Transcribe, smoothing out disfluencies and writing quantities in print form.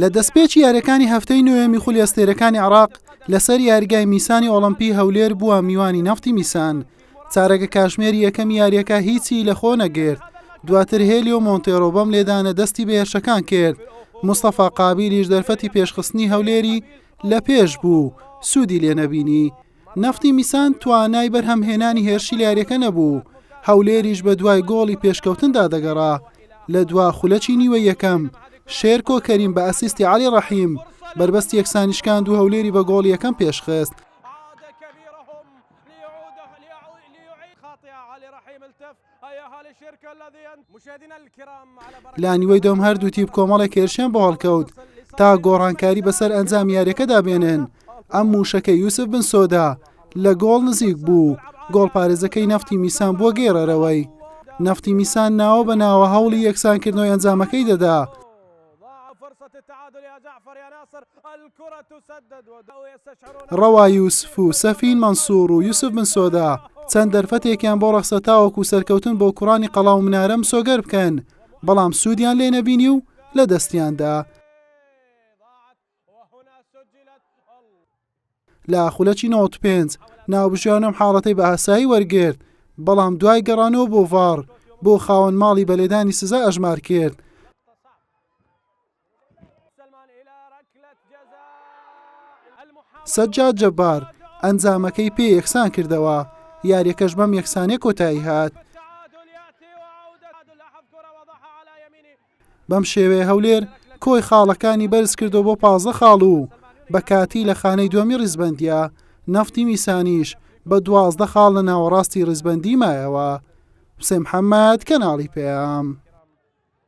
لە دەستپێکی یاریەکانی هەفتەی نوێمی خولیەستێرەکانی عێراق لەسەر یاریگای میسانی ئۆڵمپی هەولێر بووە میوانی نەفتی میسان. چارەگە کاشمێری یەکەم یاریەکە هیچی لە خۆ نەگرت. دواتر هێلیۆ مۆنتێرۆ بەم لێدانە دەستی بە هێرشەکان کرد. مستەفا قابیلیش دەرفەتی پێشخستنی هەولێری لە پێش بوو، سوودی لێ نەبینی. نەفتی میسان توانای بەرهەمهێنانی هێرشی لە یاریەکە نەبوو. هەولێریش بە دوای گۆڵی پێشکەوتندا دەگەڕا. لە دوا خولەکی نیوە یەکەم شێرکۆ کەریم بە ئەسیستی عەلی ڕەحیم بربەستی یەکسانیشکاند و هەولێری بە گۆڵ یەکەم پێشخست. لا نیوەی دۆم هەردوو تیپ کۆمەڵێک هێرشیان بۆ هەڵکەوت تا گۆڕانکاری بەسەر ئەنجام یاریەکەدا بێنن. ئەم موشەکە یوسف بن سۆدا لە گۆڵ نزیک بوو. گۆڵ پارێزەکەی نەفتی میسان بۆ گێڕەرەوەی. نەفتی میسان ناوە بە ناوە هەوڵی یەکسانکردنەوەی ئەنجامەکەی دەدا. ڕەوا یوسف و سەفین مەنسوور و یوسف بن سۆدا چەند دەرفەتێکیان بۆ ڕەخسەتاوەکو سەرکەوتن بۆ کوڕانی قەڵاو منارەم سۆگەر بکەن، بەڵام سوودیان لێ نەبینی و لە دەستیاندا. لە خولەکی 95 ناوبژیانم حاڵەتەی بە ئاسایی وەرگرت، بەڵام دوای گەڕانەوە بۆ ڤار بۆ خاوەن ماڵی بەلێدانی سزا ئەژمار کرد. سەجاد جەبار ئەنجامەکەی پێ یەکسان کردەوە، یاریەکەش بەم یەکسانیە کۆتایی هات. بەم شێوەیە هەولێر کۆی خاڵەکانی بەرز کردەوە بۆ 15 خاڵ و بە کاتی لە خانەی دووەمی ڕیزبەندیە. نەفتی میسانیش بە 12 خاڵ لە ناوەڕاستی ڕیزبەندی مایەوە. حوسێن محەممەد، کەناڵی پێام.